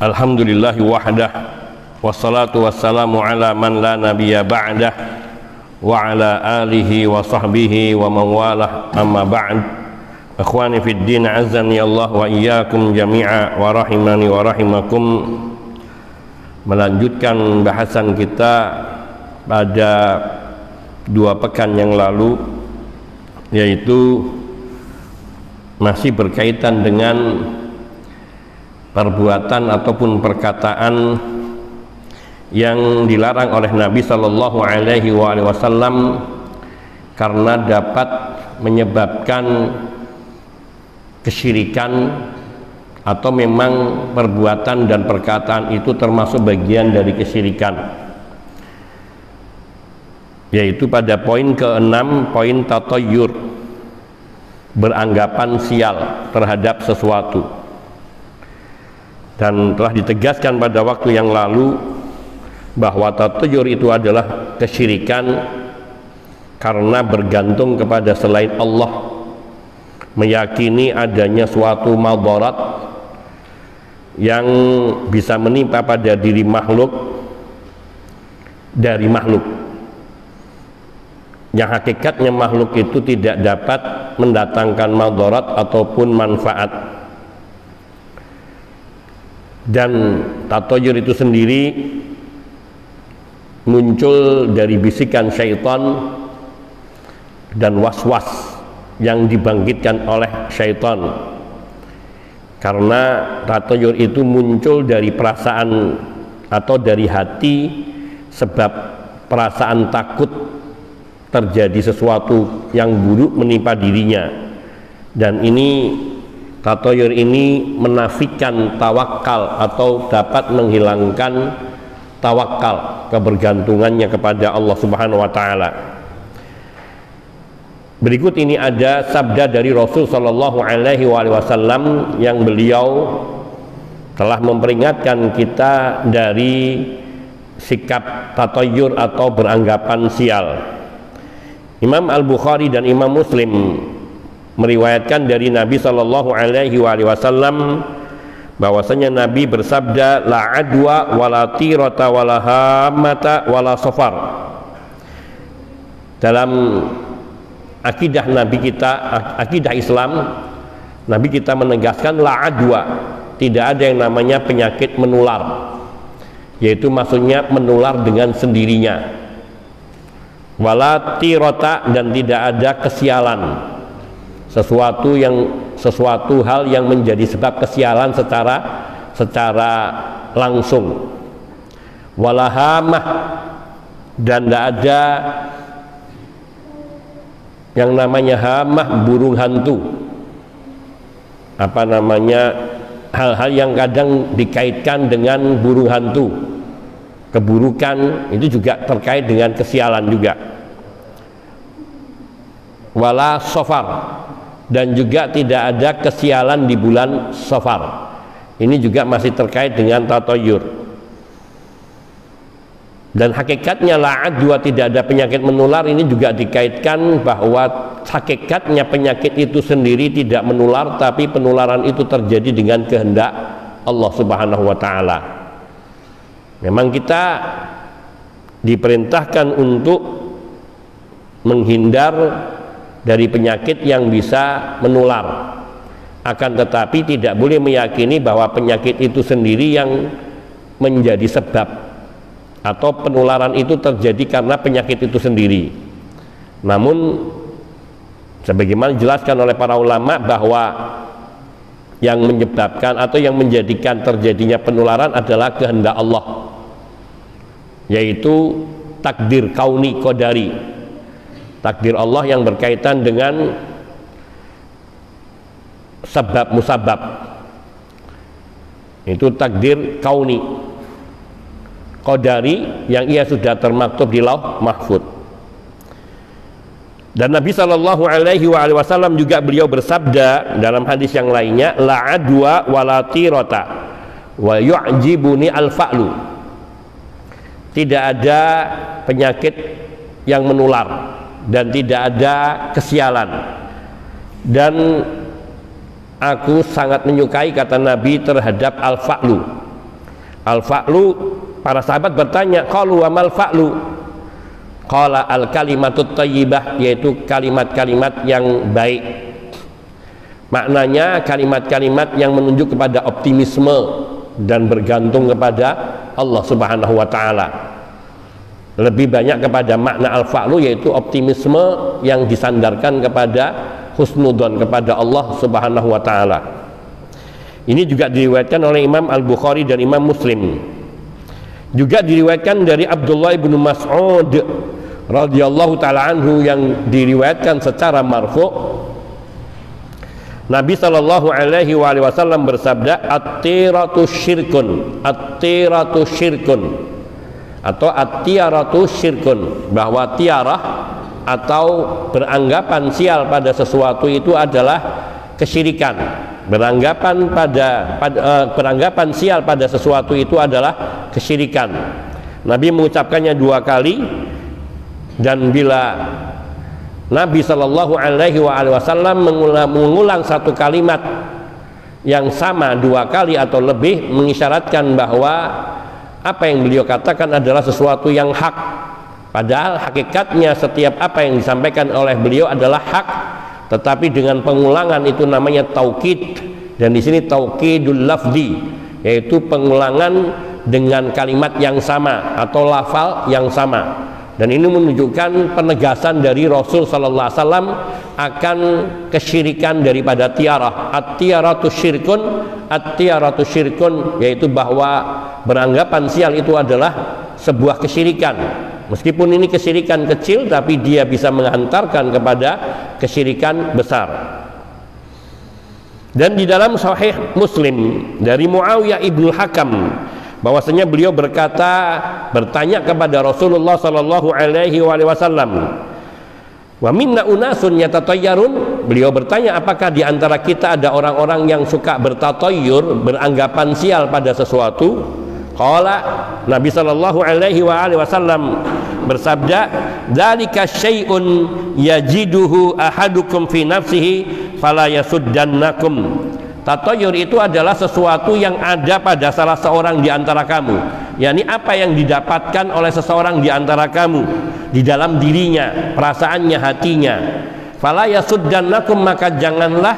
Alhamdulillahi wahdah, wassalatu wassalamu ala man la nabiyya ba'dah, wa ala alihi wa sahbihi wa man walah, amma ba'd. Ikhwani fid din, azani Allah wa iyyakum jami'a wa rahimani wa rahimakum. Melanjutkan bahasan kita pada 2 pekan yang lalu, yaitu masih berkaitan dengan perbuatan ataupun perkataan yang dilarang oleh Nabi Sallallahu Alaihi Wasallam karena dapat menyebabkan kesyirikan, atau memang perbuatan dan perkataan itu termasuk bagian dari kesyirikan, yaitu pada poin ke-6, poin tatayyur, beranggapan sial terhadap sesuatu. Dan telah ditegaskan pada waktu yang lalu bahwa tatayyur itu adalah kesyirikan karena bergantung kepada selain Allah, meyakini adanya suatu madarat yang bisa menimpa pada diri makhluk dari makhluk, yang hakikatnya makhluk itu tidak dapat mendatangkan madarat ataupun manfaat. Dan tatayyur itu sendiri muncul dari bisikan syaitan dan was-was yang dibangkitkan oleh syaitan, karena tatayyur itu muncul dari perasaan atau dari hati, sebab perasaan takut terjadi sesuatu yang buruk menimpa dirinya. Dan ini tatayyur ini menafikan tawakal atau dapat menghilangkan tawakal, kebergantungannya kepada Allah Subhanahu wa taala. Berikut ini ada sabda dari Rasul Sallallahu Alaihi Wasallam yang beliau telah memperingatkan kita dari sikap tatayyur atau beranggapan sial. Imam Al-Bukhari dan Imam Muslim meriwayatkan dari Nabi Sallallahu Alaihi Wasallam bahwasanya Nabi bersabda, la adwa wala tirata wala hamata wala safar. Dalam akidah Nabi kita, akidah Islam, Nabi kita menegaskan la adwa, tidak ada yang namanya penyakit menular, yaitu maksudnya menular dengan sendirinya. Wala tirata, dan tidak ada kesialan, sesuatu hal yang menjadi sebab kesialan secara langsung. Walahamah, dan tidak ada yang namanya hamah, burung hantu, hal-hal yang kadang dikaitkan dengan burung hantu, keburukan, itu juga terkait dengan kesialan juga. Wala safar, dan juga tidak ada kesialan di bulan Safar. Ini juga masih terkait dengan tatayyur. Dan hakikatnya la adwa, tidak ada penyakit menular, ini juga dikaitkan bahwa hakikatnya penyakit itu sendiri tidak menular, tapi penularan itu terjadi dengan kehendak Allah Subhanahu wa taala. Memang kita diperintahkan untuk menghindar dari penyakit yang bisa menular, akan tetapi tidak boleh meyakini bahwa penyakit itu sendiri yang menjadi sebab, atau penularan itu terjadi karena penyakit itu sendiri. Namun sebagaimana dijelaskan oleh para ulama bahwa yang menyebabkan atau yang menjadikan terjadinya penularan adalah kehendak Allah, yaitu takdir kauni qadari, takdir Allah yang berkaitan dengan sebab musabab. Itu takdir kauni qadari yang ia sudah termaktub di Lauh Mahfuz. Dan Nabi Sallallahu Alaihi Wasallam juga beliau bersabda dalam hadis yang lainnya, la adwa wala tirata wa yu'jibuni al-fa'lu. Tidak ada penyakit yang menular dan tidak ada kesialan, dan aku sangat menyukai, kata Nabi, terhadap al-fa'lu. Al-fa'lu, para sahabat bertanya, qalu wa mal fa'lu? Qala al-kalimatut thayyibah, yaitu kalimat-kalimat yang baik. Maknanya kalimat-kalimat yang menunjuk kepada optimisme dan bergantung kepada Allah Subhanahu wa taala. Lebih banyak kepada makna al-fa'lu, yaitu optimisme yang disandarkan kepada husnudzon kepada Allah Subhanahu wa taala. Ini juga diriwayatkan oleh Imam Al-Bukhari dan Imam Muslim. Juga diriwayatkan dari Abdullah bin Mas'ud radhiyallahu taala anhu yang diriwayatkan secara marfu'. Nabi sallallahu alaihi wasallam bersabda, at-tiratu syirkun, at-tiratu syirkun, atau at-tiaratu syirkun, bahwa tiarah atau beranggapan sial pada sesuatu itu adalah kesyirikan. Beranggapan sial pada sesuatu itu adalah kesyirikan. Nabi mengucapkannya 2 kali, dan bila Nabi Shallallahu Alaihi Wasallam mengulang satu kalimat yang sama 2 kali atau lebih, mengisyaratkan bahwa apa yang beliau katakan adalah sesuatu yang hak. Padahal hakikatnya setiap apa yang disampaikan oleh beliau adalah hak, tetapi dengan pengulangan itu namanya taukid. Dan di sini taukidul lafzi, yaitu pengulangan dengan kalimat yang sama atau lafal yang sama. Dan ini menunjukkan penegasan dari Rasul sallallahu alaihi wasallam akan kesyirikan daripada tiarah. At-tiaratu syirkun, at-tiaratu syirkun, yaitu bahwa beranggapan sial itu adalah sebuah kesyirikan. Meskipun ini kesyirikan kecil, tapi dia bisa menghantarkan kepada kesyirikan besar. Dan di dalam Sahih Muslim dari Muawiyah ibnu Hakam, bahwasanya beliau bertanya kepada Rasulullah sallallahu alaihi wasallam, wa minna unasun yatatayyarun. Beliau bertanya, apakah di antara kita ada orang-orang yang suka bertatayyur, beranggapan sial pada sesuatu? Qala, Nabi sallallahu alaihi wasallam bersabda, dzalika syai'un yajiduhu ahadukum fi nafsihi fala yasuddannakum. Tatayyur itu adalah sesuatu yang ada pada salah seorang di antara kamu, yakni apa yang didapatkan oleh seseorang di antara kamu di dalam dirinya, perasaannya, hatinya. Fala yasuddannakum, maka janganlah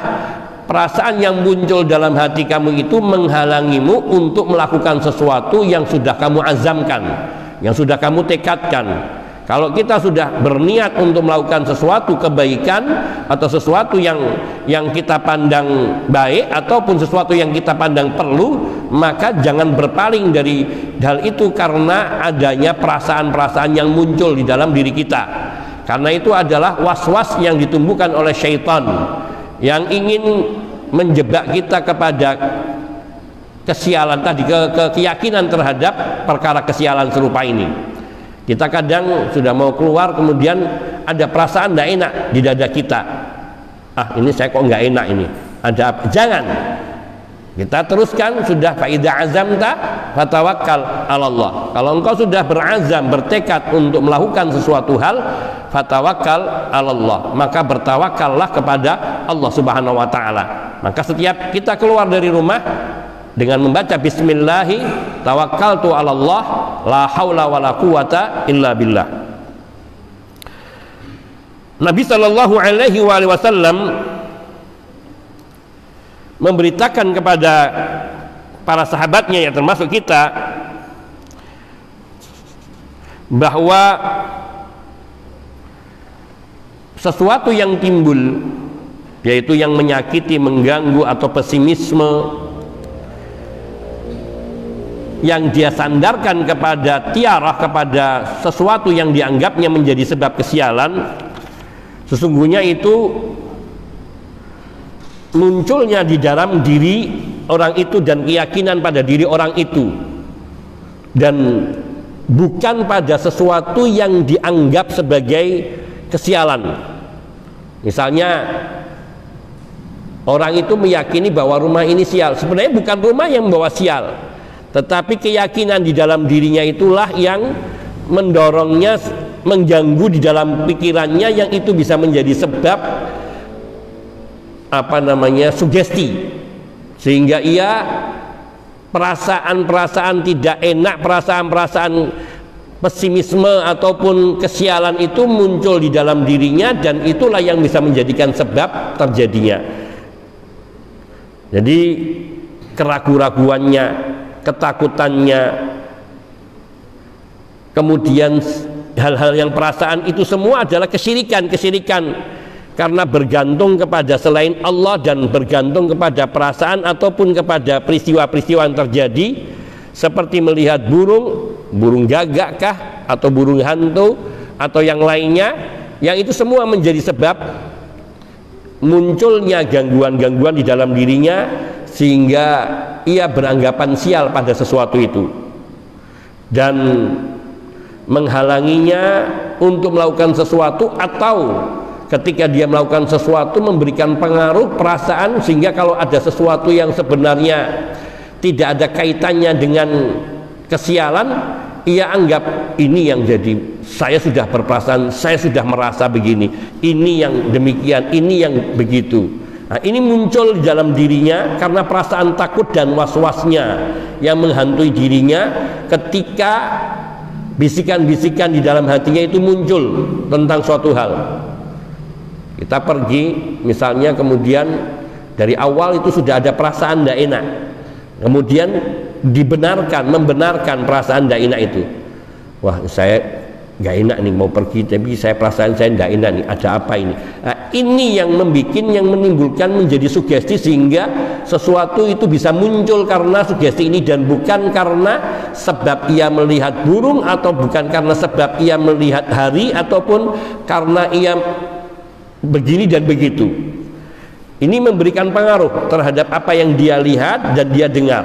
perasaan yang muncul dalam hati kamu itu menghalangimu untuk melakukan sesuatu yang sudah kamu azamkan, yang sudah kamu tekadkan. Kalau kita sudah berniat untuk melakukan sesuatu kebaikan atau sesuatu yang kita pandang baik ataupun sesuatu yang kita pandang perlu, maka jangan berpaling dari hal itu karena adanya perasaan-perasaan yang muncul di dalam diri kita. Karena itu adalah was-was yang ditumbuhkan oleh syaitan yang ingin menjebak kita kepada kesialan tadi, keyakinan terhadap perkara kesialan serupa ini. Kita kadang sudah mau keluar, kemudian ada perasaan tidak enak di dada kita. Ah, ini saya kok nggak enak ini. Ada apa? Jangan. Kita teruskan, sudah faida azamta fatawakkal 'ala Allah. Kalau engkau sudah berazam, bertekad untuk melakukan sesuatu hal, fatawakkal 'ala Allah, maka bertawakallah kepada Allah Subhanahu wa taala. Maka setiap kita keluar dari rumah dengan membaca bismillahi tawakkaltu 'ala Allah la haula wala quwata illa billah. Nabi sallallahu alaihi wasallam memberitakan kepada para sahabatnya, yang termasuk kita, bahwa sesuatu yang timbul, yaitu yang menyakiti, mengganggu atau pesimisme, yang dia sandarkan kepada tiarah, kepada sesuatu yang dianggapnya menjadi sebab kesialan, sesungguhnya itu munculnya di dalam diri orang itu dan keyakinan pada diri orang itu, dan bukan pada sesuatu yang dianggap sebagai kesialan. Misalnya orang itu meyakini bahwa rumah ini sial, sebenarnya bukan rumah yang membawa sial, tetapi keyakinan di dalam dirinya itulah yang mendorongnya, mengganggu di dalam pikirannya, yang itu bisa menjadi sebab sugesti, sehingga ia perasaan-perasaan tidak enak, perasaan-perasaan pesimisme ataupun kesialan itu muncul di dalam dirinya, dan itulah yang bisa menjadikan sebab terjadinya. Jadi keraguan-raguannya, ketakutannya, kemudian hal-hal yang perasaan itu semua adalah kesyirikan karena bergantung kepada selain Allah dan bergantung kepada perasaan ataupun kepada peristiwa-peristiwa yang terjadi, seperti melihat burung gagak kah, atau burung hantu, atau yang lainnya, yang itu semua menjadi sebab munculnya gangguan-gangguan di dalam dirinya, sehingga ia beranggapan sial pada sesuatu itu dan menghalanginya untuk melakukan sesuatu, atau ketika dia melakukan sesuatu memberikan pengaruh perasaan, sehingga kalau ada sesuatu yang sebenarnya tidak ada kaitannya dengan kesialan, ia anggap ini yang jadi, saya sudah berperasaan, saya sudah merasa begini, ini yang demikian, ini yang begitu. Nah, ini muncul di dalam dirinya karena perasaan takut dan was-wasnya yang menghantui dirinya ketika bisikan-bisikan di dalam hatinya itu muncul tentang suatu hal. Kita pergi misalnya, kemudian dari awal itu sudah ada perasaan tidak enak, kemudian membenarkan perasaan tidak enak itu. Wah, saya nggak enak nih mau pergi, tapi perasaan saya tidak enak nih, ada apa ini? Nah, ini yang menimbulkan menjadi sugesti, sehingga sesuatu itu bisa muncul karena sugesti ini, dan bukan karena sebab ia melihat burung, atau bukan karena sebab ia melihat hari, ataupun karena ia begini dan begitu. Ini memberikan pengaruh terhadap apa yang dia lihat dan dia dengar.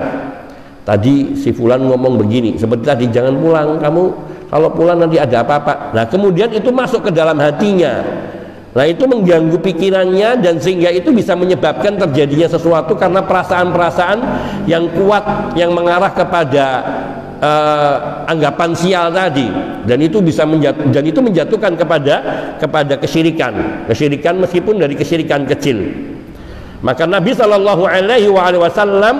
Tadi si fulan ngomong begini, seperti tadi, jangan pulang, kamu kalau pulang nanti ada apa-apa. Nah, kemudian itu masuk ke dalam hatinya. Nah, itu mengganggu pikirannya, dan sehingga itu bisa menyebabkan terjadinya sesuatu karena perasaan-perasaan yang kuat yang mengarah kepada anggapan sial tadi, dan itu bisa menjatuhkan kepada kesyirikan meskipun dari kesyirikan kecil. Maka Nabi Shallallahu Alaihi Wasallam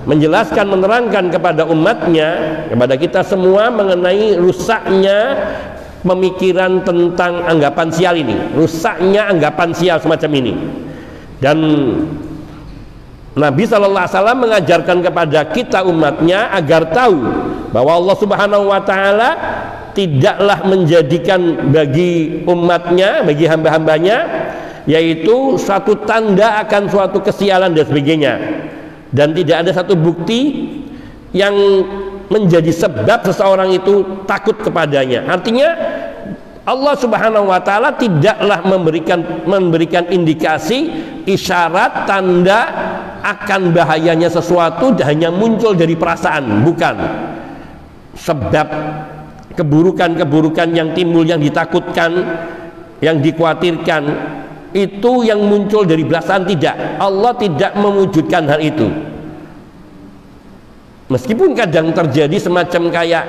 menjelaskan, menerangkan kepada umatnya, kepada kita semua, mengenai rusaknya pemikiran tentang anggapan sial ini, rusaknya anggapan sial semacam ini. Dan Nabi SAW mengajarkan kepada kita umatnya agar tahu bahwa Allah Subhanahu wa Ta'ala tidaklah menjadikan bagi umatnya, bagi hamba-hambanya, yaitu suatu tanda akan suatu kesialan dan sebagainya, dan tidak ada satu bukti yang menjadi sebab seseorang itu takut kepadanya. Artinya Allah Subhanahu wa Ta'ala tidaklah memberikan indikasi, isyarat, tanda akan bahayanya sesuatu hanya muncul dari perasaan, bukan. Sebab keburukan-keburukan yang timbul, yang ditakutkan, yang dikhawatirkan, itu yang muncul dari perasaan, tidak. Allah tidak mewujudkan hal itu. Meskipun kadang terjadi semacam kayak,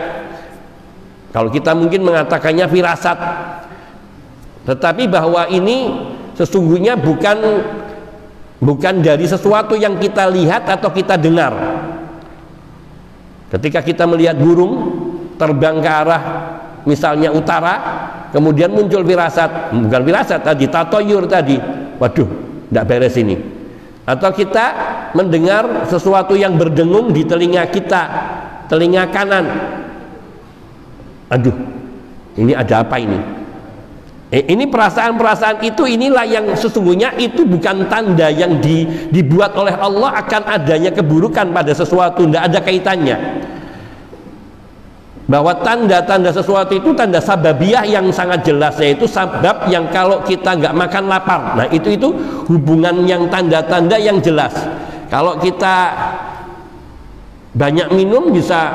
kalau kita mungkin mengatakannya firasat, tetapi bahwa ini sesungguhnya bukan dari sesuatu yang kita lihat atau kita dengar. Ketika kita melihat burung terbang ke arah misalnya utara, kemudian muncul firasat, bukan firasat tadi, tatoyur tadi, waduh, tidak beres ini. Atau kita mendengar sesuatu yang berdengung di telinga kita, telinga kanan, aduh, ini ada apa ini? Ini perasaan-perasaan itu, inilah yang sesungguhnya itu bukan tanda yang dibuat oleh Allah akan adanya keburukan pada sesuatu, tidak ada kaitannya. Bahwa tanda-tanda sesuatu itu tanda sababiyah yang sangat jelas, yaitu sebab yang kalau kita nggak makan lapar. Nah, itu hubungan yang tanda-tanda yang jelas. Kalau kita banyak minum bisa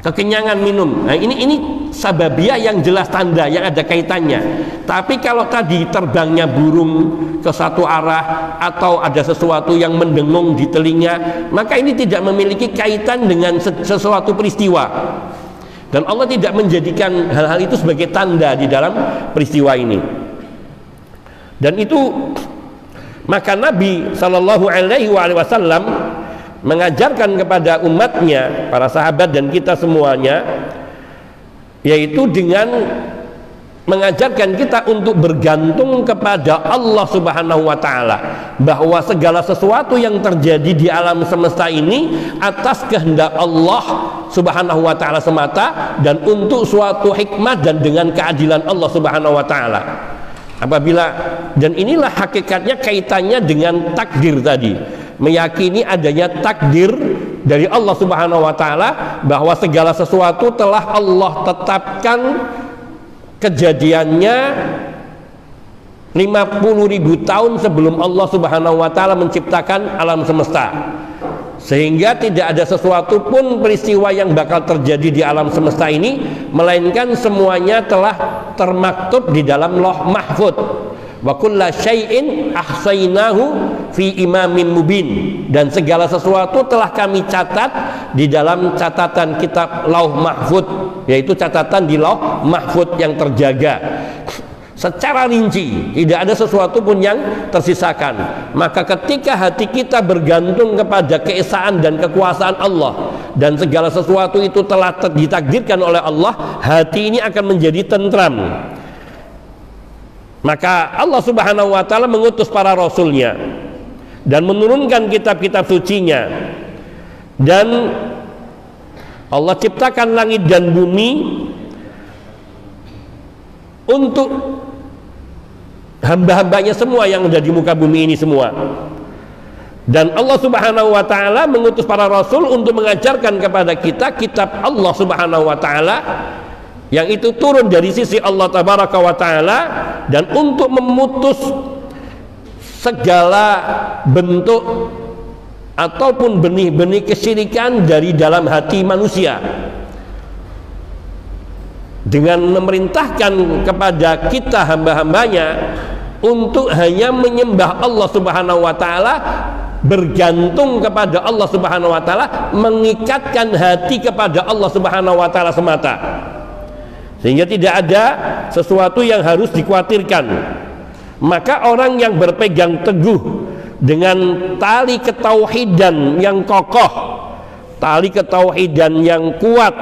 kekenyangan minum. Nah, ini sababiyah yang jelas, tanda yang ada kaitannya. Tapi kalau tadi terbangnya burung ke satu arah atau ada sesuatu yang mendengung di telinga, maka ini tidak memiliki kaitan dengan sesuatu peristiwa. Dan Allah tidak menjadikan hal-hal itu sebagai tanda di dalam peristiwa ini. Dan itu, maka Nabi Shallallahu Alaihi Wasallam mengajarkan kepada umatnya, para sahabat dan kita semuanya, yaitu dengan mengajarkan kita untuk bergantung kepada Allah Subhanahu wa Ta'ala, bahwa segala sesuatu yang terjadi di alam semesta ini atas kehendak Allah Subhanahu wa Ta'ala semata, dan untuk suatu hikmah dan dengan keadilan Allah Subhanahu wa Ta'ala. Apabila, dan inilah hakikatnya kaitannya dengan takdir tadi, meyakini adanya takdir dari Allah Subhanahu wa Ta'ala, bahwa segala sesuatu telah Allah tetapkan kejadiannya 50.000 tahun sebelum Allah Subhanahu wa Ta'ala menciptakan alam semesta, sehingga tidak ada sesuatu pun peristiwa yang bakal terjadi di alam semesta ini melainkan semuanya telah termaktub di dalam Lauh Mahfuz. Wa kulla syai'in ahsainahu fi imamin mubin, dan segala sesuatu telah kami catat di dalam catatan kitab Lauh Mahfuz, yaitu catatan di Lauh Mahfuz yang terjaga secara rinci, tidak ada sesuatu pun yang tersisakan. Maka ketika hati kita bergantung kepada keesaan dan kekuasaan Allah, dan segala sesuatu itu telah ditakdirkan oleh Allah, hati ini akan menjadi tentram. Maka Allah Subhanahu wa Ta'ala mengutus para rasulnya dan menurunkan kitab-kitab sucinya, dan Allah ciptakan langit dan bumi untuk hamba-hambanya semua yang ada di muka bumi ini semua. Dan Allah Subhanahu wa Ta'ala mengutus para rasul untuk mengajarkan kepada kita kitab Allah Subhanahu wa Ta'ala, yang itu turun dari sisi Allah Tabaraka wa Ta'ala, dan untuk memutus segala bentuk ataupun benih-benih kesyirikan dari dalam hati manusia, dengan memerintahkan kepada kita hamba-hambanya untuk hanya menyembah Allah Subhanahu wa Ta'ala, bergantung kepada Allah Subhanahu wa Ta'ala, mengikatkan hati kepada Allah Subhanahu wa Ta'ala semata, sehingga tidak ada sesuatu yang harus dikhawatirkan. Maka orang yang berpegang teguh dengan tali ketauhidan yang kokoh, tali ketauhidan yang kuat,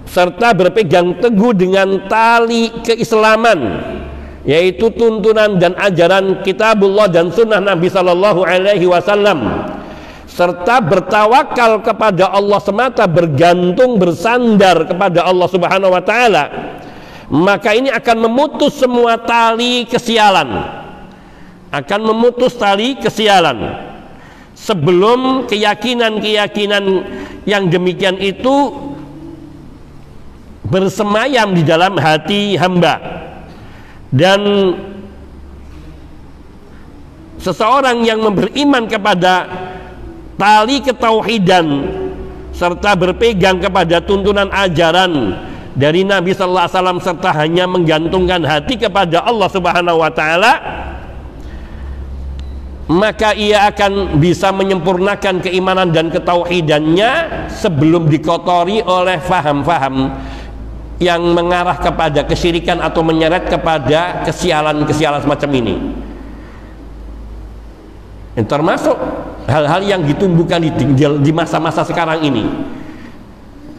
serta berpegang teguh dengan tali keislaman, yaitu tuntunan dan ajaran kitabullah dan sunnah Nabi Sallallahu Alaihi Wasallam, serta bertawakal kepada Allah semata, bergantung, bersandar kepada Allah Subhanahu wa Ta'ala, maka ini akan memutus semua tali kesialan, akan memutus tali kesialan. Sebelum keyakinan-keyakinan yang demikian itu bersemayam di dalam hati hamba, dan seseorang yang beriman kepada tali ketauhidan serta berpegang kepada tuntunan ajaran dari Nabi Sallallahu Alaihi Wasallam, serta hanya menggantungkan hati kepada Allah Subhanahu wa Ta'ala, maka ia akan bisa menyempurnakan keimanan dan ketauhidannya sebelum dikotori oleh faham-faham yang mengarah kepada kesyirikan atau menyeret kepada kesialan-kesialan semacam ini. Termasuk hal-hal yang ditumbuhkan di masa-masa sekarang ini,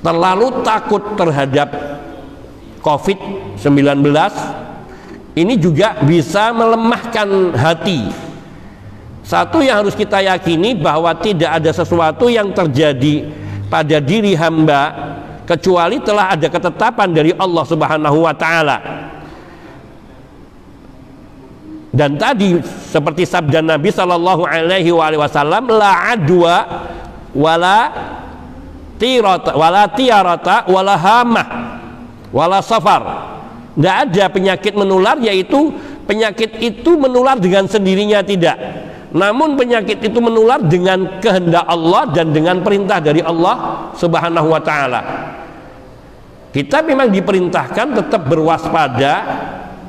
terlalu takut terhadap COVID-19, ini juga bisa melemahkan hati. Satu yang harus kita yakini, bahwa tidak ada sesuatu yang terjadi pada diri hamba kecuali telah ada ketetapan dari Allah Subhanahu wa Ta'ala. Dan tadi seperti sabda Nabi Sallallahu Alaihi Wasallam, la adwa wala tirata wala tiarata wala hamah wala safar. Tidak ada penyakit menular, yaitu penyakit itu menular dengan sendirinya, tidak. Namun penyakit itu menular dengan kehendak Allah dan dengan perintah dari Allah Subhanahu wa Ta'ala. Kita memang diperintahkan tetap berwaspada,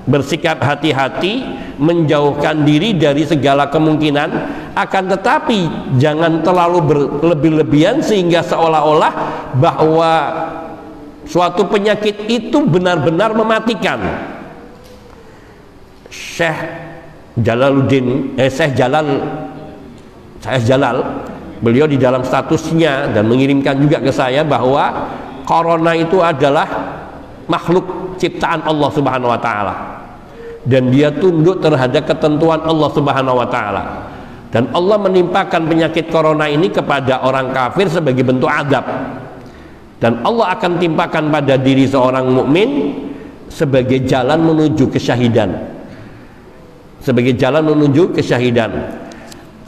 bersikap hati-hati, menjauhkan diri dari segala kemungkinan, akan tetapi jangan terlalu berlebih-lebihan sehingga seolah-olah bahwa suatu penyakit itu benar-benar mematikan. Syekh Jalal beliau di dalam statusnya dan mengirimkan juga ke saya bahwa corona itu adalah makhluk ciptaan Allah Subhanahu wa taala dan dia tunduk terhadap ketentuan Allah Subhanahu wa taala, dan Allah menimpakan penyakit corona ini kepada orang kafir sebagai bentuk adab, dan Allah akan timpakan pada diri seorang mukmin sebagai jalan menuju kesyahidan, sebagai jalan menuju kesyahidan.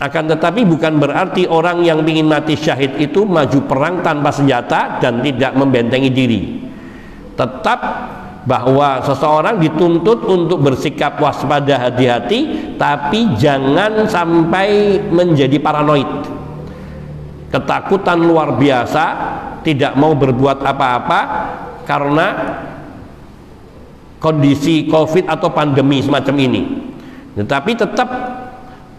Akan tetapi bukan berarti orang yang ingin mati syahid itu maju perang tanpa senjata dan tidak membentengi diri. Tetap bahwa seseorang dituntut untuk bersikap waspada, hati-hati, tapi jangan sampai menjadi paranoid, ketakutan luar biasa, tidak mau berbuat apa-apa karena kondisi COVID atau pandemi semacam ini. Tetapi tetap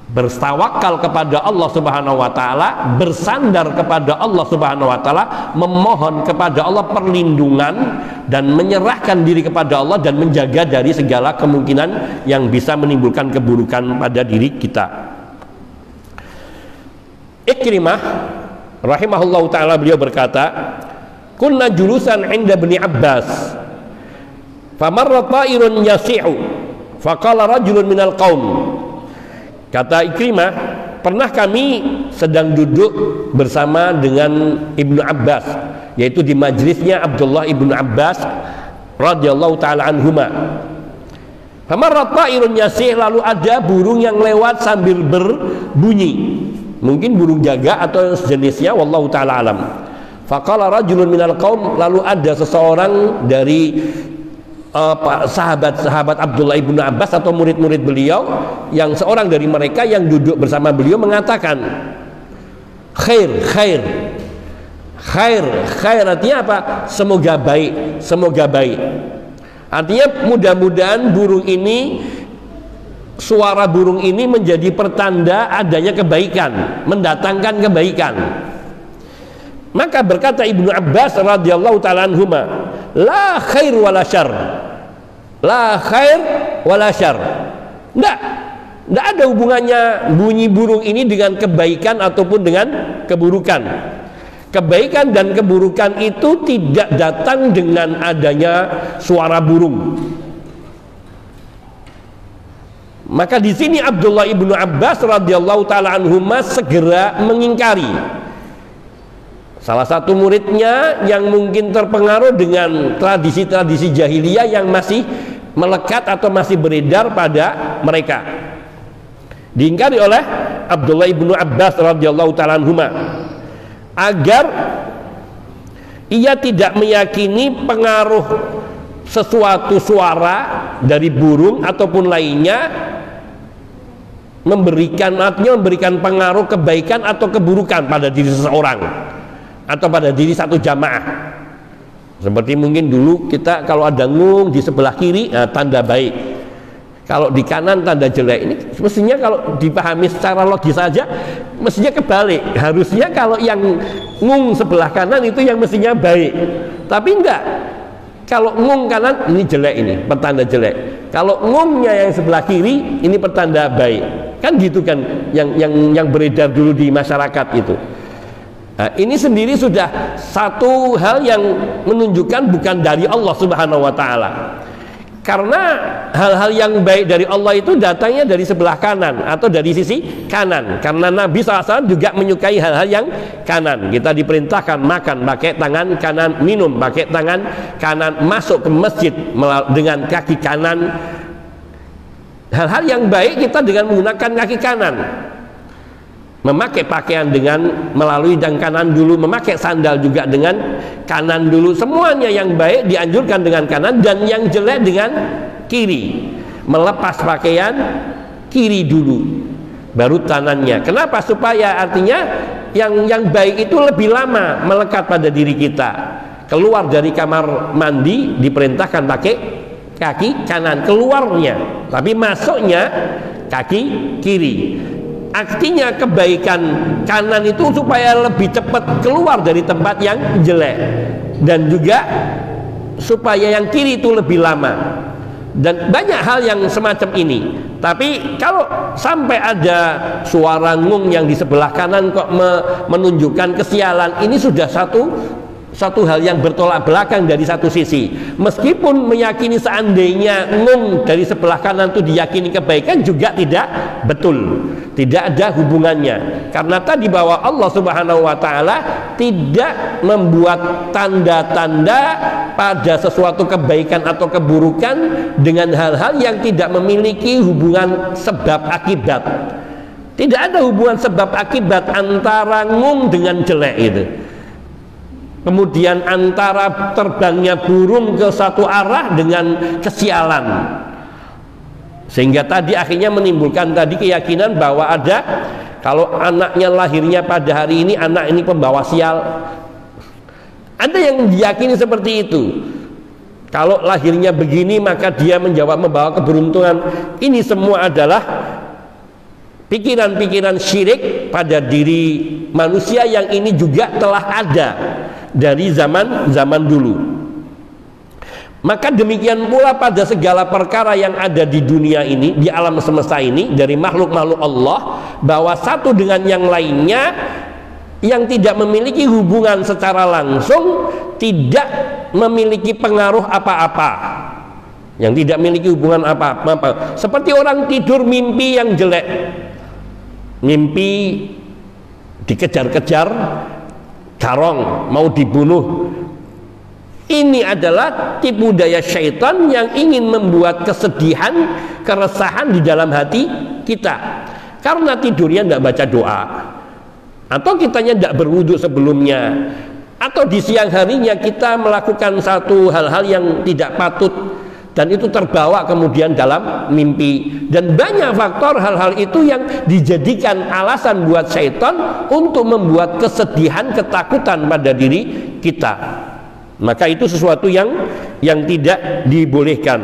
bertawakal kepada Allah Subhanahu wa taala, bersandar kepada Allah Subhanahu wa taala, memohon kepada Allah perlindungan dan menyerahkan diri kepada Allah dan menjaga dari segala kemungkinan yang bisa menimbulkan keburukan pada diri kita. Ikrimah rahimahullahu taala beliau berkata, "Kunna julusan 'inda Ibni Abbas, famarra ta'irun yasi'u, faqala rajulun minal qaum." Kata Ikrimah, pernah kami sedang duduk bersama dengan Ibnu Abbas, yaitu di majlisnya Abdullah Ibnu Abbas radhiyallahu taala anhuma. Famarra ta'irun yasih, lalu ada burung yang lewat sambil berbunyi, mungkin burung jaga atau sejenisnya, wallahu taala alam. Faqala rajulun minal qaum, lalu ada seseorang dari sahabat-sahabat Abdullah ibnu Abbas atau murid-murid beliau, yang seorang dari mereka yang duduk bersama beliau mengatakan, khair, khair, khair, khair, artinya apa? Semoga baik, semoga baik. Artinya mudah-mudahan burung ini, suara burung ini menjadi pertanda adanya kebaikan, mendatangkan kebaikan. Maka berkata Ibnu Abbas radhiyallahu taala anhuma, la khair wala syarr, la khair wala syarr. Tidak ada hubungannya bunyi burung ini dengan kebaikan ataupun dengan keburukan. Kebaikan dan keburukan itu tidak datang dengan adanya suara burung. Maka di sini Abdullah ibnu Abbas radhiyallahu taala anhuma segera mengingkari. Salah satu muridnya yang mungkin terpengaruh dengan tradisi-tradisi jahiliyah yang masih melekat atau masih beredar pada mereka, diingkari oleh Abdullah ibnu Abbas radhiyallahu taala anhuma agar ia tidak meyakini pengaruh sesuatu suara dari burung ataupun lainnya memberikan pengaruh kebaikan atau keburukan pada diri seseorang atau pada diri satu jamaah. Seperti mungkin dulu kita kalau ada ngung di sebelah kiri, tanda baik, kalau di kanan tanda jelek. Ini mestinya kalau dipahami secara logis saja mestinya kebalik, harusnya kalau yang ngung sebelah kanan itu yang mestinya baik, tapi enggak. Kalau ngung kanan ini jelek, ini pertanda jelek, kalau ngungnya yang sebelah kiri ini pertanda baik. Kan gitu kan yang beredar dulu di masyarakat itu. Nah, ini sendiri sudah satu hal yang menunjukkan bukan dari Allah Subhanahu wa taala. Karena hal-hal yang baik dari Allah itu datangnya dari sebelah kanan atau dari sisi kanan. Karena Nabi SAW juga menyukai hal-hal yang kanan. Kita diperintahkan makan pakai tangan kanan, minum pakai tangan kanan, masuk ke masjid dengan kaki kanan. Hal-hal yang baik kita dengan menggunakan kaki kanan. Memakai pakaian dengan melalui dan kanan dulu, memakai sandal juga dengan kanan dulu. Semuanya yang baik dianjurkan dengan kanan dan yang jelek dengan kiri. Melepas pakaian kiri dulu, baru kanannya. Kenapa? Supaya artinya yang baik itu lebih lama melekat pada diri kita. Keluar dari kamar mandi diperintahkan pakai kaki kanan keluarnya, tapi masuknya kaki kiri. Artinya kebaikan kanan itu supaya lebih cepat keluar dari tempat yang jelek, dan juga supaya yang kiri itu lebih lama. Dan banyak hal yang semacam ini. Tapi kalau sampai ada suara ngung yang di sebelah kanan kok menunjukkan kesialan, ini sudah satu hal yang bertolak belakang dari satu sisi. Meskipun meyakini seandainya ngung dari sebelah kanan itu diyakini kebaikan, juga tidak betul, tidak ada hubungannya. Karena tadi bahwa Allah Subhanahu wa Ta'ala tidak membuat tanda-tanda pada sesuatu kebaikan atau keburukan dengan hal-hal yang tidak memiliki hubungan sebab akibat. Tidak ada hubungan sebab akibat antara ngung dengan jelek itu. Kemudian antara terbangnya burung ke satu arah dengan kesialan, sehingga tadi akhirnya menimbulkan tadi keyakinan bahwa ada, kalau anaknya lahirnya pada hari ini, anak ini pembawa sial. Ada yang diyakini seperti itu. Kalau lahirnya begini maka dia membawa keberuntungan. Ini semua adalah pikiran-pikiran syirik pada diri manusia yang ini juga telah ada dari zaman dulu. Maka demikian pula pada segala perkara yang ada di dunia ini, di alam semesta ini, dari makhluk-makhluk Allah, bahwa satu dengan yang lainnya yang tidak memiliki hubungan secara langsung, tidak memiliki pengaruh apa-apa, yang tidak memiliki hubungan apa-apa. Seperti orang tidur mimpi yang jelek, mimpi dikejar-kejar garong mau dibunuh. Ini adalah tipu daya syaitan yang ingin membuat kesedihan, keresahan di dalam hati kita karena tidurnya tidak baca doa, atau kitanya tidak berwudu sebelumnya, atau di siang harinya kita melakukan satu hal-hal yang tidak patut, dan itu terbawa kemudian dalam mimpi. Dan banyak faktor hal-hal itu yang dijadikan alasan buat syaitan untuk membuat kesedihan, ketakutan pada diri kita. Maka itu sesuatu yang tidak dibolehkan.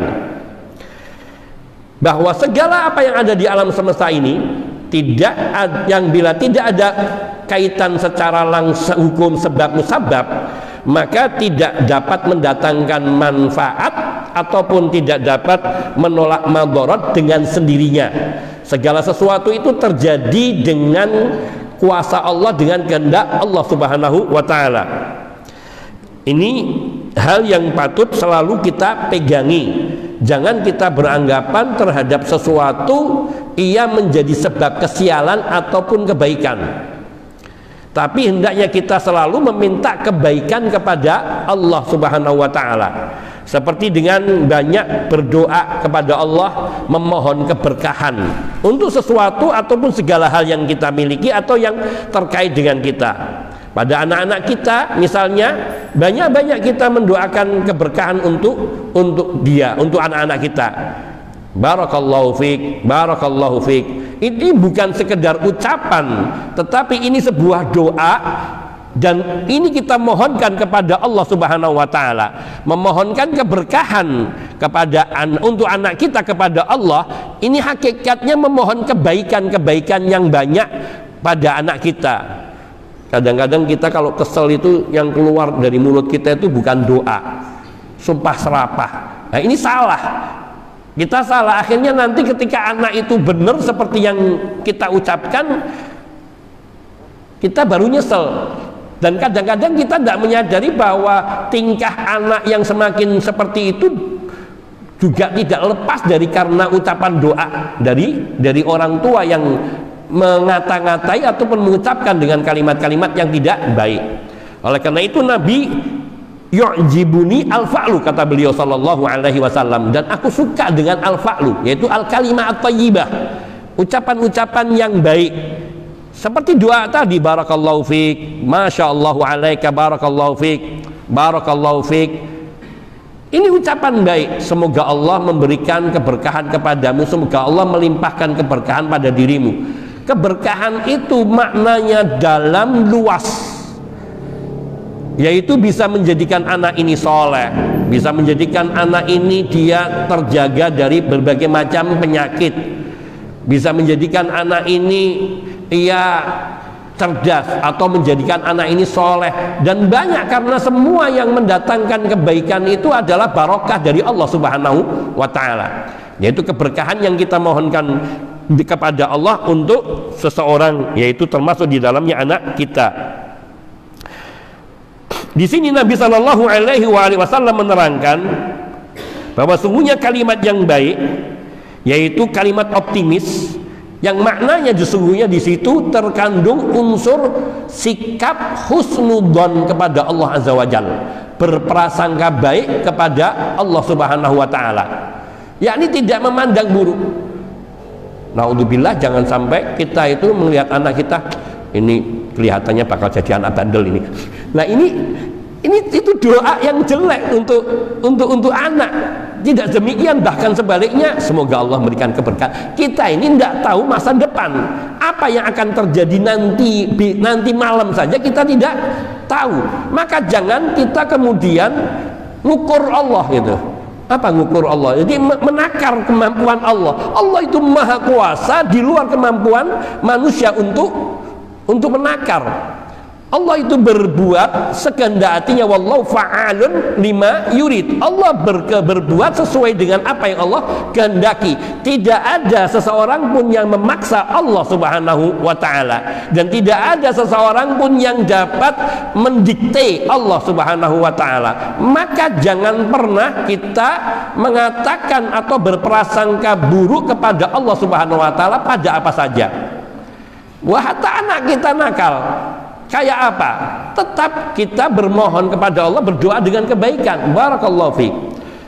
Bahwa segala apa yang ada di alam semesta ini bila tidak ada kaitan secara langsung hukum sebab musabab, maka tidak dapat mendatangkan manfaat ataupun tidak dapat menolak madarat dengan sendirinya. Segala sesuatu itu terjadi dengan kuasa Allah, dengan kehendak Allah Subhanahu wa Ta'ala. Ini hal yang patut selalu kita pegangi. Jangan kita beranggapan terhadap sesuatu ia menjadi sebab kesialan ataupun kebaikan. Tapi hendaknya kita selalu meminta kebaikan kepada Allah Subhanahu wa Ta'ala, seperti dengan banyak berdoa kepada Allah, memohon keberkahan untuk sesuatu ataupun segala hal yang kita miliki atau yang terkait dengan kita. Pada anak-anak kita misalnya, banyak-banyak kita mendoakan keberkahan untuk dia, untuk anak-anak kita. Barakallahu fiik, barakallahu fiik. Ini bukan sekedar ucapan, tetapi ini sebuah doa, dan ini kita mohonkan kepada Allah Subhanahu wa Ta'ala, memohonkan keberkahan untuk anak kita kepada Allah. Ini hakikatnya memohon kebaikan-kebaikan yang banyak pada anak kita. Kadang-kadang kita kalau kesel itu yang keluar dari mulut kita itu bukan doa, sumpah serapah. Nah, ini salah. Kita salah. Akhirnya nanti ketika anak itu benar seperti yang kita ucapkan, kita baru nyesel. Dan kadang-kadang kita tidak menyadari bahwa tingkah anak yang semakin seperti itu juga tidak lepas dari karena ucapan doa dari orang tua yang mengata-ngatai ataupun mengucapkan dengan kalimat-kalimat yang tidak baik. Oleh karena itu Nabi, yu'jibuni al-fa'lu, kata beliau sallallahu alaihi wasallam, dan aku suka dengan al-fa'lu, yaitu al-kalimah at-tayyibah, ucapan-ucapan yang baik. Seperti doa tadi, barakallahu fiik, masyaallah alaika, barakallahu fiik, barakallahu fiik. Ini ucapan baik. Semoga Allah memberikan keberkahan kepadamu, semoga Allah melimpahkan keberkahan pada dirimu. Keberkahan itu maknanya dalam luas, yaitu bisa menjadikan anak ini soleh, bisa menjadikan anak ini dia terjaga dari berbagai macam penyakit, bisa menjadikan anak ini ia cerdas atau menjadikan anak ini soleh, dan banyak, karena semua yang mendatangkan kebaikan itu adalah barokah dari Allah Subhanahu wa Ta'ala, yaitu keberkahan yang kita mohonkan kepada Allah untuk seseorang, yaitu termasuk di dalamnya anak kita. Di sini Nabi Shallallahu Alaihi Wasallam menerangkan bahwa sungguhnya kalimat yang baik, yaitu kalimat optimis, yang maknanya sesungguhnya di situ terkandung unsur sikap husnudzon kepada Allah Azza wa Jalla, berprasangka baik kepada Allah Subhanahu wa Ta'ala, yakni tidak memandang buruk. Naudzubillah, jangan sampai kita itu melihat anak kita ini kelihatannya bakal jadi anak bandel ini. Nah, ini itu doa yang jelek untuk anak. Tidak demikian, bahkan sebaliknya, semoga Allah memberikan keberkahan. Kita ini tidak tahu masa depan apa yang akan terjadi nanti malam saja kita tidak tahu. Maka jangan kita kemudian ngukur Allah gitu. Apa ngukur Allah? Jadi menakar kemampuan Allah. Allah itu maha kuasa di luar kemampuan manusia untuk menakar. Allah itu berbuat sekehendak hatinya, wallahu fa'alun lima yurid. Allah berbuat sesuai dengan apa yang Allah kehendaki. Tidak ada seseorang pun yang memaksa Allah Subhanahu wa Ta'ala, dan tidak ada seseorang pun yang dapat mendikte Allah Subhanahu wa Ta'ala. Maka jangan pernah kita mengatakan atau berprasangka buruk kepada Allah Subhanahu wa Ta'ala pada apa saja. Wah, anak kita nakal kayak apa, tetap kita bermohon kepada Allah, berdoa dengan kebaikan. Barakallahu fiik.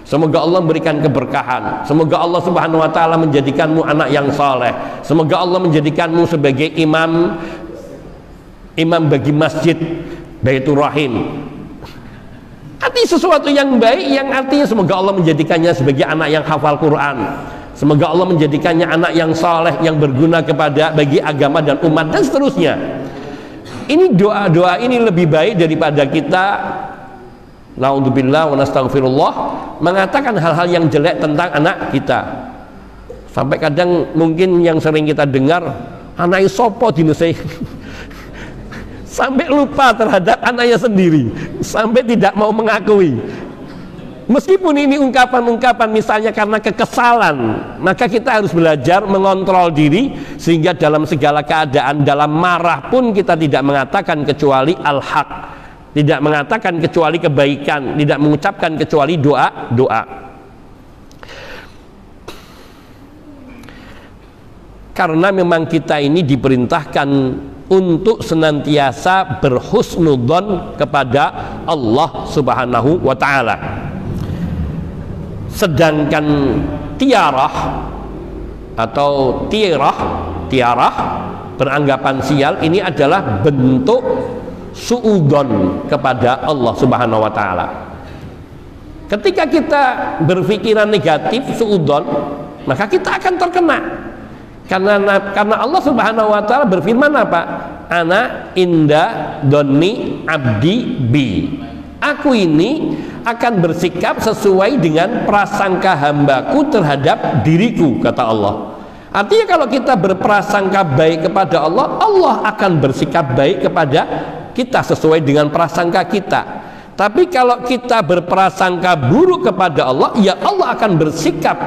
Semoga Allah memberikan keberkahan. Semoga Allah Subhanahu wa Ta'ala menjadikanmu anak yang saleh. Semoga Allah menjadikanmu sebagai imam bagi masjid Baitur Rahim. Arti sesuatu yang baik, yang artinya semoga Allah menjadikannya sebagai anak yang hafal Quran. Semoga Allah menjadikannya anak yang saleh, yang berguna bagi agama dan umat, dan seterusnya. Ini doa-doa ini lebih baik daripada kita naudzubillah wa nastaghfirullah mengatakan hal-hal yang jelek tentang anak kita. Sampai kadang mungkin yang sering kita dengar, anak sopo dinusai, sampai lupa terhadap anaknya sendiri, sampai tidak mau mengakui. Meskipun ini ungkapan-ungkapan misalnya karena kekesalan, maka kita harus belajar mengontrol diri, sehingga dalam segala keadaan, dalam marah pun kita tidak mengatakan kecuali al-haq, tidak mengatakan kecuali kebaikan, tidak mengucapkan kecuali doa-doa. Karena memang kita ini diperintahkan untuk senantiasa berhusnudzon kepada Allah Subhanahu wa Ta'ala. Sedangkan tiarah atau tiarah beranggapan sial, ini adalah bentuk suudzon kepada Allah Subhanahu wa Ta'ala. Ketika kita berpikiran negatif, suudzon, maka kita akan terkena. Karena Allah Subhanahu wa Ta'ala berfirman apa? Ana inda donni abdi bi. Aku ini akan bersikap sesuai dengan prasangka hambaku terhadap diriku, kata Allah. Artinya kalau kita berprasangka baik kepada Allah, Allah akan bersikap baik kepada kita sesuai dengan prasangka kita. Tapi kalau kita berprasangka buruk kepada Allah, ya Allah akan bersikap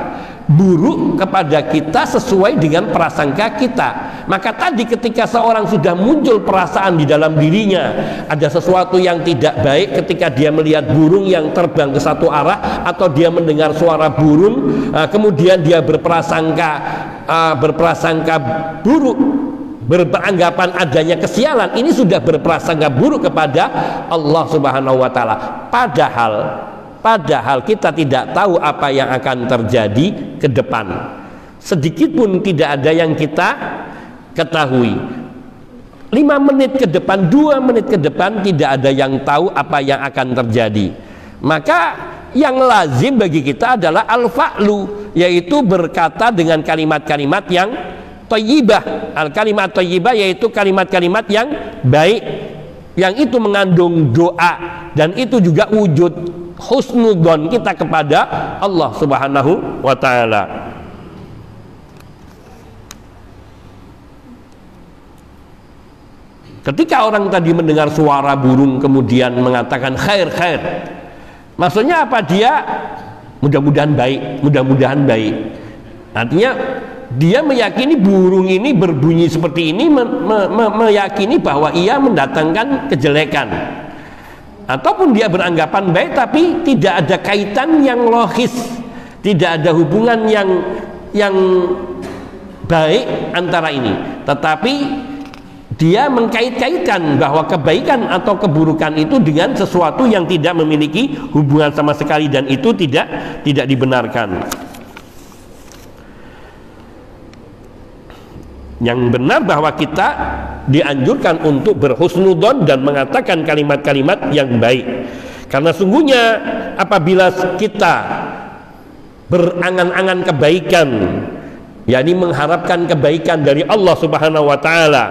buruk kepada kita sesuai dengan prasangka kita. Maka tadi ketika seorang sudah muncul perasaan di dalam dirinya ada sesuatu yang tidak baik, ketika dia melihat burung yang terbang ke satu arah atau dia mendengar suara burung, kemudian dia berprasangka buruk, beranggapan adanya kesialan, ini sudah berprasangka buruk kepada Allah Subhanahu wa Ta'ala. Padahal kita tidak tahu apa yang akan terjadi ke depan. Sedikit pun tidak ada yang kita ketahui. 5 menit ke depan, 2 menit ke depan, tidak ada yang tahu apa yang akan terjadi. Maka yang lazim bagi kita adalah al-fa'lu, yaitu berkata dengan kalimat-kalimat yang thayyibah. Al-kalimat thayyibah yaitu kalimat-kalimat yang baik, yang itu mengandung doa, dan itu juga wujud husnudzon kita kepada Allah Subhanahu wa Ta'ala. Ketika orang tadi mendengar suara burung kemudian mengatakan khair, khair, maksudnya apa? Dia mudah-mudahan baik, mudah-mudahan baik. Artinya dia meyakini burung ini berbunyi seperti ini, meyakini bahwa ia mendatangkan kejelekan. Ataupun dia beranggapan baik tapi tidak ada kaitan yang logis, tidak ada hubungan yang baik antara ini. Tetapi dia mengkait-kaitkan bahwa kebaikan atau keburukan itu dengan sesuatu yang tidak memiliki hubungan sama sekali, dan itu tidak dibenarkan. Yang benar bahwa kita dianjurkan untuk berhusnudzon dan mengatakan kalimat-kalimat yang baik. Karena sungguhnya apabila kita berangan-angan kebaikan, yakni mengharapkan kebaikan dari Allah Subhanahu wa taala,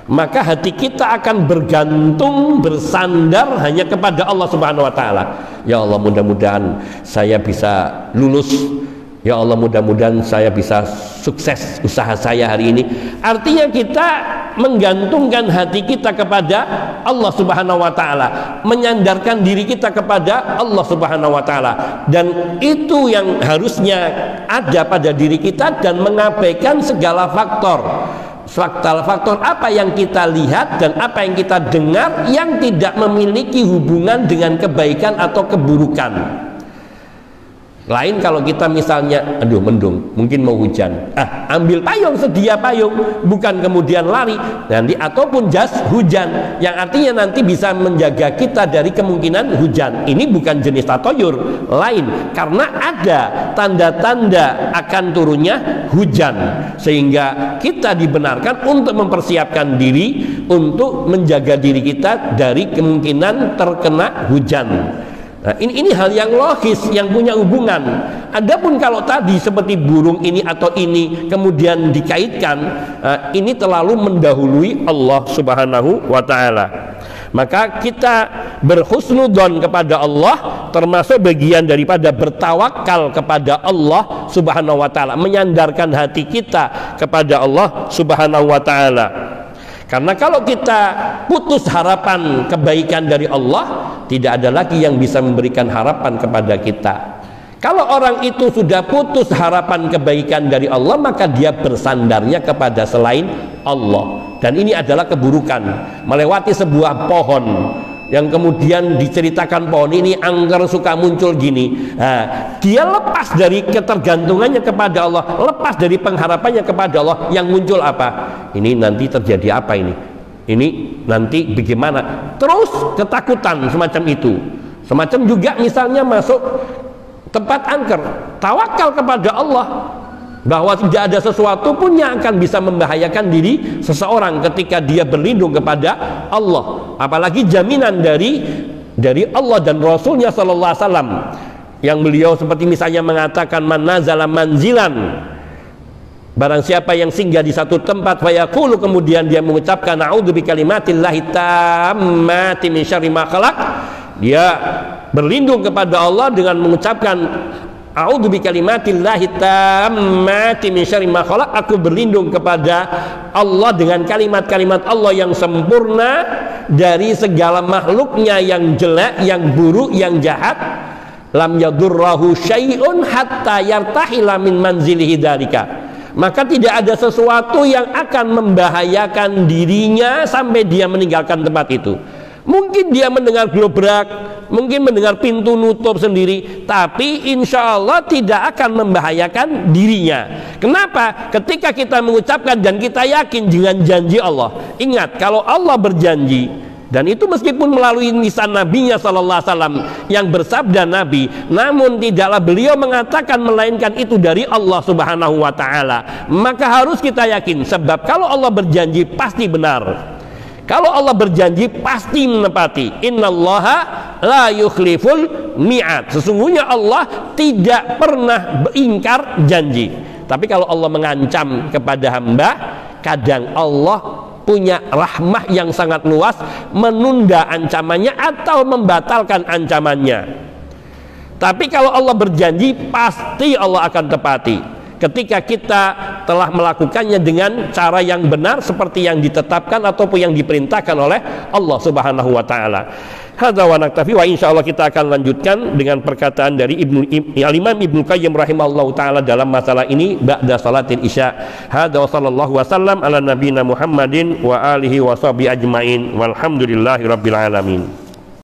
maka hati kita akan bergantung, bersandar hanya kepada Allah Subhanahu wa taala. Ya Allah, mudah-mudahan saya bisa lulus. Ya Allah, mudah-mudahan saya bisa sukses usaha saya hari ini. Artinya kita menggantungkan hati kita kepada Allah Subhanahu wa taala, menyandarkan diri kita kepada Allah Subhanahu wa taala, dan itu yang harusnya ada pada diri kita, dan mengabaikan segala faktor apa yang kita lihat dan apa yang kita dengar yang tidak memiliki hubungan dengan kebaikan atau keburukan. Lain kalau kita misalnya, aduh mendung, mungkin mau hujan, ambil payung, sedia payung, bukan kemudian lari nanti, ataupun jas hujan, yang artinya nanti bisa menjaga kita dari kemungkinan hujan. Ini bukan jenis tatoyur, lain, karena ada tanda-tanda akan turunnya hujan, sehingga kita dibenarkan untuk mempersiapkan diri untuk menjaga diri kita dari kemungkinan terkena hujan. Nah, ini hal yang logis, yang punya hubungan. Adapun kalau tadi seperti burung ini atau ini kemudian dikaitkan, ini terlalu mendahului Allah Subhanahu wa taala. Maka kita berhusnudzon kepada Allah termasuk bagian daripada bertawakal kepada Allah Subhanahu wa taala, menyandarkan hati kita kepada Allah Subhanahu wa taala. Karena kalau kita putus harapan kebaikan dari Allah, tidak ada lagi yang bisa memberikan harapan kepada kita. Kalau orang itu sudah putus harapan kebaikan dari Allah, maka dia bersandarnya kepada selain Allah. Dan ini adalah keburukan. Melewati sebuah pohon yang kemudian diceritakan pohon ini angker suka muncul gini, dia lepas dari ketergantungannya kepada Allah, lepas dari pengharapannya kepada Allah. Yang muncul apa? Ini nanti terjadi apa ini nanti bagaimana, terus ketakutan semacam itu. Semacam juga misalnya masuk tempat angker, tawakal kepada Allah bahwa tidak ada sesuatu pun yang akan bisa membahayakan diri seseorang ketika dia berlindung kepada Allah, apalagi jaminan dari Allah dan Rasulnya sallallahu alaihi wasallam, yang beliau seperti misalnya mengatakan, man nazala manzilan, barang siapa yang singgah di satu tempat, fayaqulu, kemudian dia mengucapkan a'udzu bikalimatillahi tammati min syarri ma khalaq, dia berlindung kepada Allah dengan mengucapkan a'udzu bikalimatillahi tammati min syarri ma khalaq, aku berlindung kepada Allah dengan kalimat-kalimat Allah yang sempurna dari segala makhluknya yang jelek, yang buruk, yang jahat. Lam yadurrahu syai'un hatta yartahila min manzilihi dzalika, maka tidak ada sesuatu yang akan membahayakan dirinya sampai dia meninggalkan tempat itu. Mungkin dia mendengar gelobrak, mungkin mendengar pintu nutup sendiri, tapi insya Allah tidak akan membahayakan dirinya. Kenapa? Ketika kita mengucapkan dan kita yakin dengan janji Allah. Ingat, kalau Allah berjanji, dan itu meskipun melalui lisan Nabinya sallallahu alaihi wasallam yang bersabda Nabi, namun tidaklah beliau mengatakan melainkan itu dari Allah Subhanahu wa taala, maka harus kita yakin, sebab kalau Allah berjanji pasti benar. Kalau Allah berjanji pasti menepati. Innallaha la yukhliful mi'ad, sesungguhnya Allah tidak pernah ingkar janji. Tapi kalau Allah mengancam kepada hamba, kadang Allah punya rahmah yang sangat luas, menunda ancamannya atau membatalkan ancamannya. Tapi kalau Allah berjanji, pasti Allah akan tepati. ketika kita telah melakukannya dengan cara yang benar seperti yang ditetapkan ataupun yang diperintahkan oleh Allah Subhanahu wa taala. Hadza wa naktafi, wa insyaallah kita akan lanjutkan dengan perkataan dari Imam Ibnu Qayyim rahimahullahu taala dalam masalah ini ba'da salatil isya. Hadza wa sallallahu wasallam ala nabiyina Muhammadin wa alihi wa sahbihi ajmain walhamdulillahi rabbil alamin.